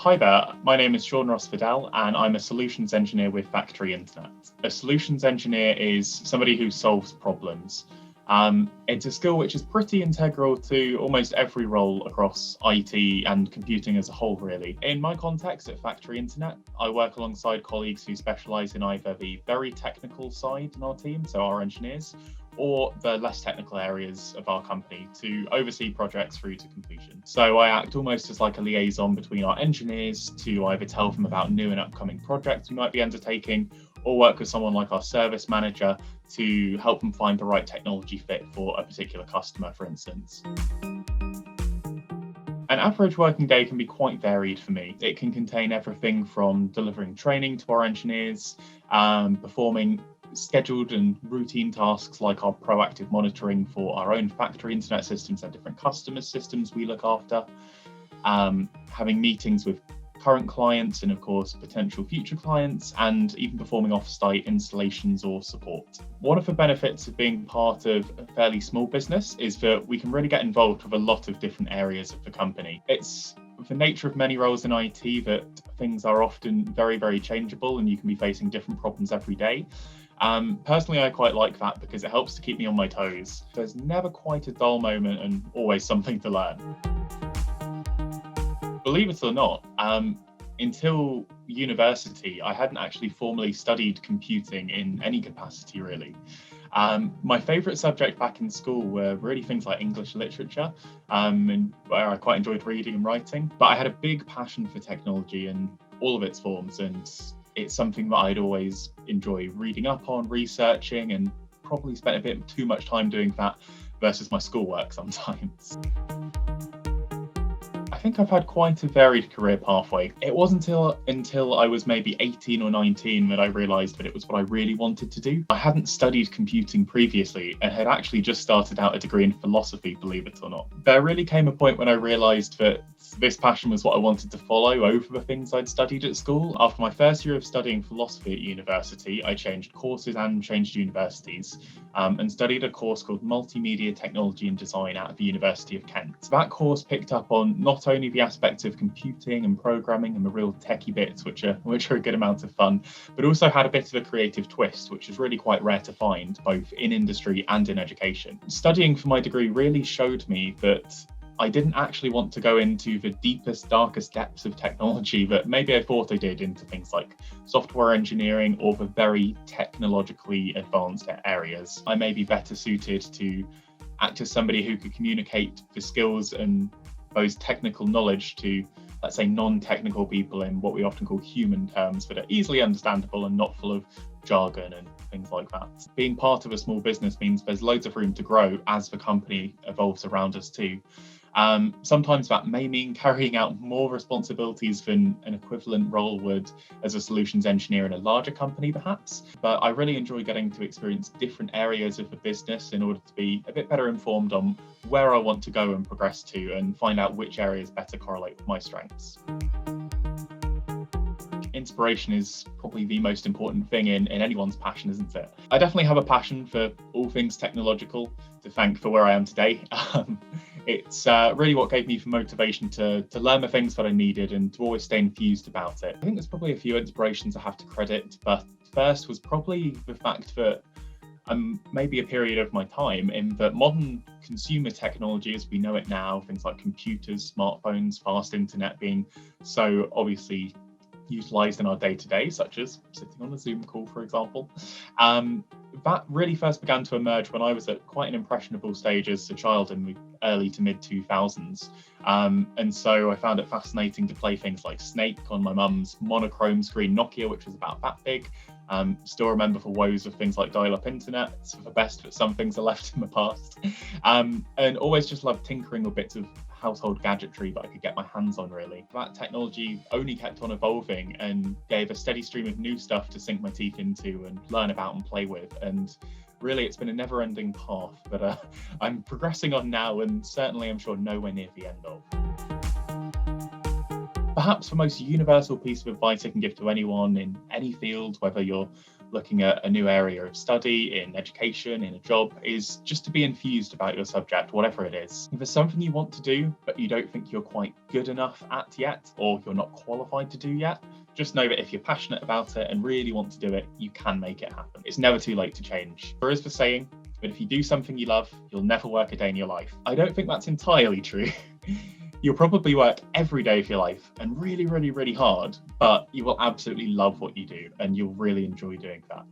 Hi there, my name is Shawn Ross-Vidal and I'm a solutions engineer with Factory Internet. A solutions engineer is somebody who solves problems. It's a skill which is pretty integral to almost every role across IT and computing as a whole, really. In my context at Factory Internet, I work alongside colleagues who specialise in either the very technical side in our team, so our engineers, or the less technical areas of our company to oversee projects through to completion. So I act almost as like a liaison between our engineers to either tell them about new and upcoming projects we might be undertaking, or work with someone like our service manager to help them find the right technology fit for a particular customer, for instance. An average working day can be quite varied for me. It can contain everything from delivering training to our engineers, performing scheduled and routine tasks like our proactive monitoring for our own factory internet systems and different customers' systems we look after, having meetings with current clients and of course potential future clients, and even performing off-site installations or support. One of the benefits of being part of a fairly small business is that we can really get involved with a lot of different areas of the company. It's the nature of many roles in IT that things are often very, very changeable and you can be facing different problems every day. Personally, I quite like that because it helps to keep me on my toes. There's never quite a dull moment and always something to learn. Believe it or not, until university, I hadn't actually formally studied computing in any capacity, really. My favourite subject back in school were really things like English literature, and where I quite enjoyed reading and writing. But I had a big passion for technology in all of its forms, and it's something that I'd always enjoy reading up on, researching, and probably spent a bit too much time doing that versus my schoolwork sometimes. I think I've had quite a varied career pathway. It wasn't until I was maybe 18 or 19 that I realised that it was what I really wanted to do. I hadn't studied computing previously and had actually just started out a degree in philosophy, believe it or not. There really came a point when I realised that this passion was what I wanted to follow over the things I'd studied at school. After my first year of studying philosophy at university, I changed courses and changed universities, and studied a course called Multimedia Technology and Design at the University of Kent. That course picked up on not only the aspects of computing and programming and the real techie bits, which are a good amount of fun, but also had a bit of a creative twist, which is really quite rare to find, both in industry and in education. Studying for my degree really showed me that I didn't actually want to go into the deepest, darkest depths of technology that maybe I thought I did, into things like software engineering or the very technologically advanced areas. I may be better suited to act as somebody who could communicate the skills and those technical knowledge to, let's say, non-technical people in what we often call human terms that are easily understandable and not full of jargon and things like that. Being part of a small business means there's loads of room to grow as the company evolves around us too. Sometimes that may mean carrying out more responsibilities than an equivalent role would as a solutions engineer in a larger company, perhaps. But I really enjoy getting to experience different areas of the business in order to be a bit better informed on where I want to go and progress to, and find out which areas better correlate with my strengths. Inspiration is probably the most important thing in anyone's passion, isn't it? I definitely have a passion for all things technological to thank for where I am today. It's really what gave me the motivation to learn the things that I needed and to always stay enthused about it. I think there's probably a few inspirations I have to credit, but first was probably the fact that maybe a period of my time in that modern consumer technology as we know it now, things like computers, smartphones, fast internet being so obviously utilised in our day-to-day, such as sitting on a Zoom call, for example. That really first began to emerge when I was at quite an impressionable stage as a child in the early to mid 2000s. And so I found it fascinating to play things like Snake on my mum's monochrome screen Nokia, which was about that big. Still remember the woes of things like dial-up internet. It's for the best that some things are left in the past. And always just loved tinkering with bits of household gadgetry that I could get my hands on, really. That technology only kept on evolving and gave a steady stream of new stuff to sink my teeth into and learn about and play with. And really, it's been a never-ending path that I'm progressing on now, and certainly I'm sure nowhere near the end of. Perhaps the most universal piece of advice I can give to anyone in any field, whether you're looking at a new area of study in education, in a job, is just to be enthused about your subject, whatever it is. If there's something you want to do, but you don't think you're quite good enough at yet, or you're not qualified to do yet, just know that if you're passionate about it and really want to do it, you can make it happen. It's never too late to change. There is the saying, but if you do something you love, you'll never work a day in your life. I don't think that's entirely true. You'll probably work every day of your life and really, really, really hard, but you will absolutely love what you do and you'll really enjoy doing that.